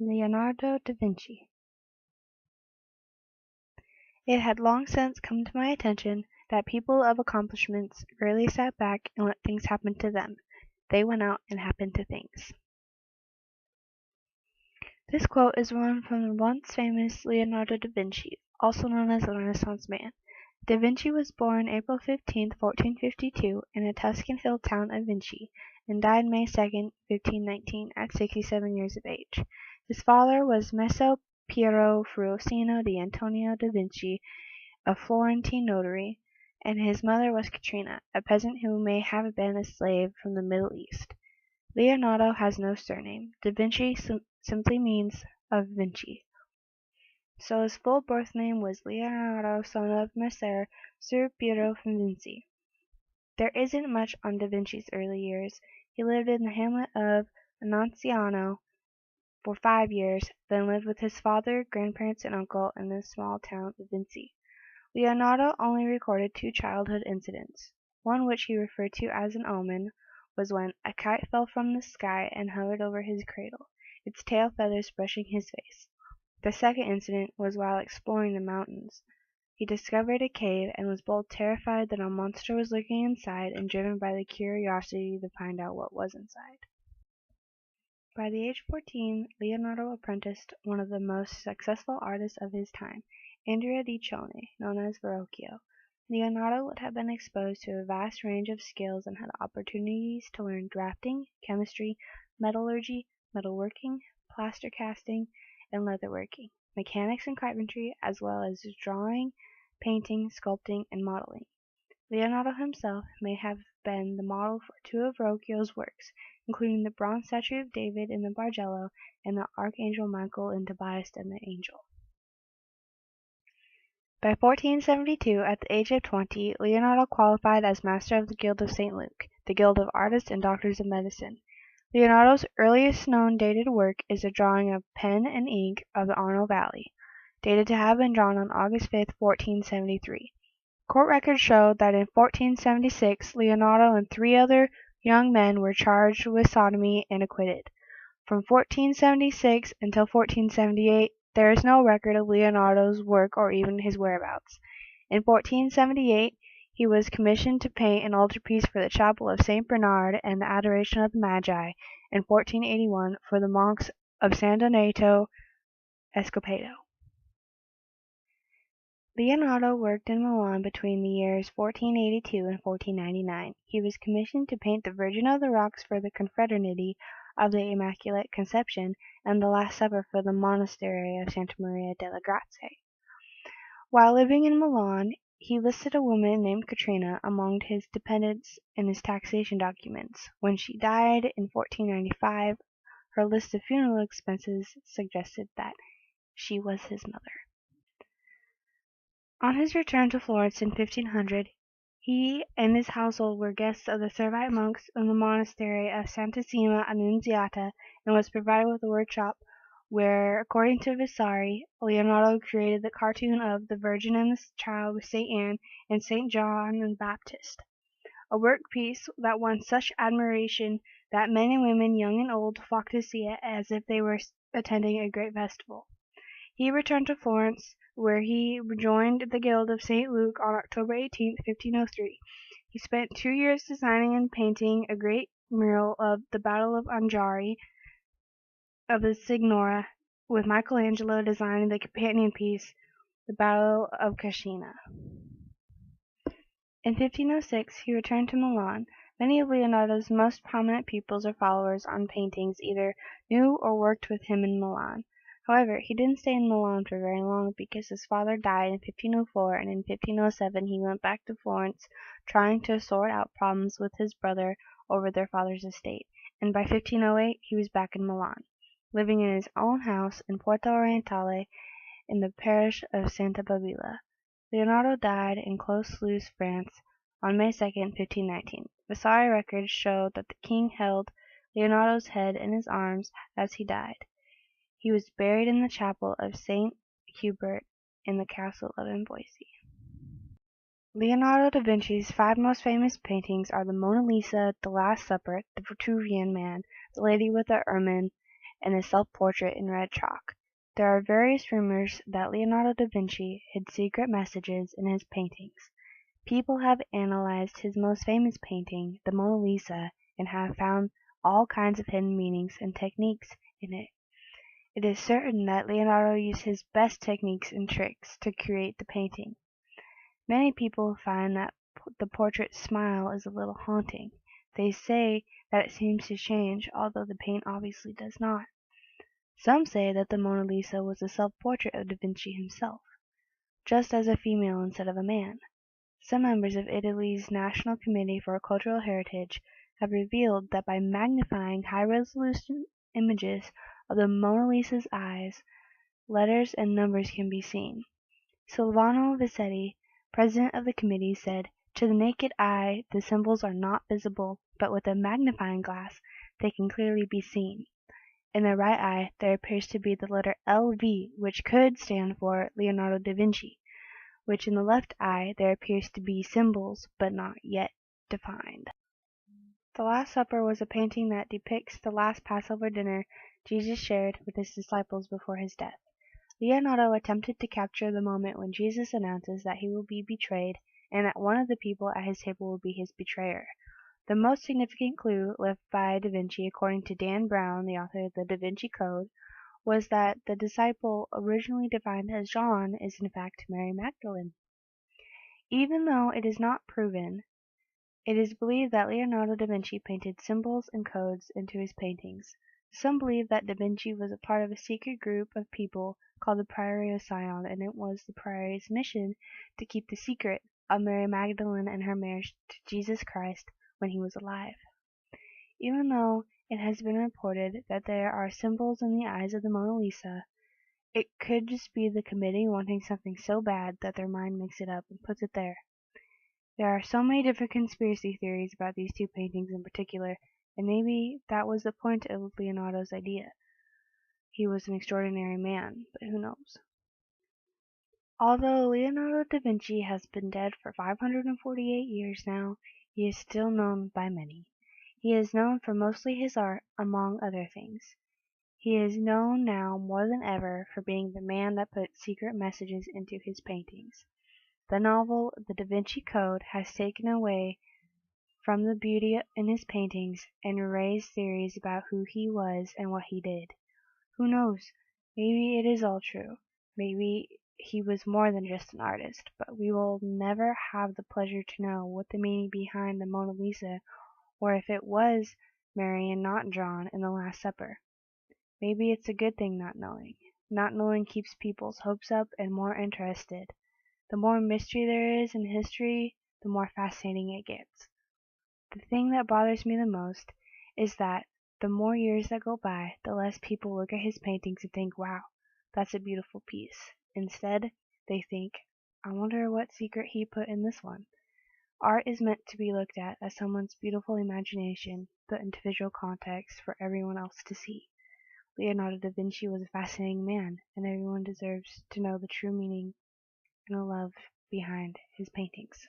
Leonardo da Vinci. It had long since come to my attention that people of accomplishments rarely sat back and let things happen to them. They went out and happened to things. This quote is one from the once famous Leonardo da Vinci, also known as the Renaissance man. Da Vinci was born April 15, 1452, in a Tuscan hill town of Vinci, and died May 2, 1519, at 67 years of age. His father was Messer Piero Fruosino di Antonio da Vinci, a Florentine notary, and his mother was Caterina, a peasant who may have been a slave from the Middle East. Leonardo has no surname. Da Vinci simply means of Vinci. So his full birth name was Leonardo, son of Messer Piero from Vinci. There isn't much on Da Vinci's early years. He lived in the hamlet of Annunziano for 5 years, then lived with his father, grandparents, and uncle in the small town of Vinci. Leonardo only recorded 2 childhood incidents. One, which he referred to as an omen, was when a kite fell from the sky and hovered over his cradle, its tail feathers brushing his face. The second incident was while exploring the mountains. He discovered a cave and was both terrified that a monster was lurking inside and driven by the curiosity to find out what was inside. By the age of 14, Leonardo apprenticed one of the most successful artists of his time, Andrea di Cione, known as Verrocchio. Leonardo would have been exposed to a vast range of skills and had opportunities to learn drafting, chemistry, metallurgy, metalworking, plaster casting, and leatherworking, mechanics and carpentry, as well as drawing, painting, sculpting, and modeling. Leonardo himself may have been the model for 2 of Verrocchio's works, including the bronze statue of David in the Bargello and the Archangel Michael in Tobias and the Angel. By 1472, at the age of 20, Leonardo qualified as Master of the Guild of St. Luke, the guild of artists and doctors of medicine. Leonardo's earliest known dated work is a drawing of pen and ink of the Arno Valley, dated to have been drawn on August 5, 1473. Court records show that in 1476 Leonardo and 3 other young men were charged with sodomy and acquitted. From 1476 until 1478 there is no record of Leonardo's work or even his whereabouts. In 1478 he was commissioned to paint an altarpiece for the chapel of St. Bernard and the Adoration of the Magi, in 1481 for the monks of San Donato Escopedo. Leonardo worked in Milan between the years 1482 and 1499. He was commissioned to paint the Virgin of the Rocks for the Confraternity of the Immaculate Conception and the Last Supper for the Monastery of Santa Maria delle Grazie. While living in Milan, he listed a woman named Caterina among his dependents in his taxation documents. When she died in 1495, her list of funeral expenses suggested that she was his mother. On his return to Florence in 1500, he and his household were guests of the Servite monks in the monastery of Santissima Annunziata, and was provided with a workshop where, according to Vasari, Leonardo created the cartoon of the Virgin and the Child with St. Anne and St. John the Baptist, a work piece that won such admiration that men and women, young and old, flocked to see it as if they were attending a great festival. He returned to Florence, where he joined the Guild of St. Luke on October 18, 1503. He spent 2 years designing and painting a great mural of the Battle of Angari of the Signora, with Michelangelo designing the companion piece, the Battle of Cascina. In 1506 he returned to Milan. Many of Leonardo's most prominent pupils or followers on paintings either knew or worked with him in Milan. However, he didn't stay in Milan for very long because his father died in 1504, and in 1507 he went back to Florence trying to sort out problems with his brother over their father's estate, and by 1508 he was back in Milan, living in his own house in Porta Orientale in the parish of Santa Babila. Leonardo died in Clos-Luz, France, on May 2, 1519. Vasari records show that the king held Leonardo's head in his arms as he died. He was buried in the chapel of St. Hubert in the castle of Amboise. Leonardo da Vinci's 5 most famous paintings are the Mona Lisa, the Last Supper, the Vitruvian Man, the Lady with the Ermine, and a self-portrait in red chalk. There are various rumors that Leonardo da Vinci hid secret messages in his paintings. People have analyzed his most famous painting, the Mona Lisa, and have found all kinds of hidden meanings and techniques in it. It is certain that Leonardo used his best techniques and tricks to create the painting. Many people find that the portrait's smile is a little haunting. They say that it seems to change, although the paint obviously does not. Some say that the Mona Lisa was a self-portrait of Da Vinci himself, just as a female instead of a man. Some members of Italy's National Committee for Cultural Heritage have revealed that by magnifying high-resolution images of the Mona Lisa's eyes, letters and numbers can be seen. Silvano Vicetti, president of the committee, said, "To the naked eye the symbols are not visible, but with a magnifying glass they can clearly be seen. In the right eye there appears to be the letter LV, which could stand for Leonardo da Vinci, which in the left eye there appears to be symbols, but not yet defined." The Last Supper was a painting that depicts the last Passover dinner Jesus shared with his disciples before his death. Leonardo attempted to capture the moment when Jesus announces that he will be betrayed and that one of the people at his table will be his betrayer. The most significant clue left by Da Vinci, according to Dan Brown, the author of the Da Vinci Code, was that the disciple originally defined as John is in fact Mary Magdalene. Even though it is not proven, it is believed that Leonardo da Vinci painted symbols and codes into his paintings. Some believe that da Vinci was a part of a secret group of people called the Priory of Sion, and it was the Priory's mission to keep the secret of Mary Magdalene and her marriage to Jesus Christ when he was alive. Even though it has been reported that there are symbols in the eyes of the Mona Lisa, it could just be the committee wanting something so bad that their mind makes it up and puts it there. There are so many different conspiracy theories about these two paintings in particular, and maybe that was the point of Leonardo's idea. He was an extraordinary man, but who knows? Although Leonardo da Vinci has been dead for 548 years now, he is still known by many. He is known for mostly his art, among other things. He is known now more than ever for being the man that put secret messages into his paintings. The novel The Da Vinci Code has taken away from the beauty in his paintings and raised theories about who he was and what he did. Who knows? Maybe it is all true. Maybe he was more than just an artist, but we will never have the pleasure to know what the meaning behind the Mona Lisa, or if it was Mary and not John in the Last Supper. Maybe it's a good thing not knowing. Not knowing keeps people's hopes up and more interested. The more mystery there is in history, the more fascinating it gets. The thing that bothers me the most is that the more years that go by, the less people look at his paintings and think, wow, that's a beautiful piece. Instead, they think, I wonder what secret he put in this one. Art is meant to be looked at as someone's beautiful imagination, put into visual context for everyone else to see. Leonardo da Vinci was a fascinating man, and everyone deserves to know the true meaning and the love behind his paintings.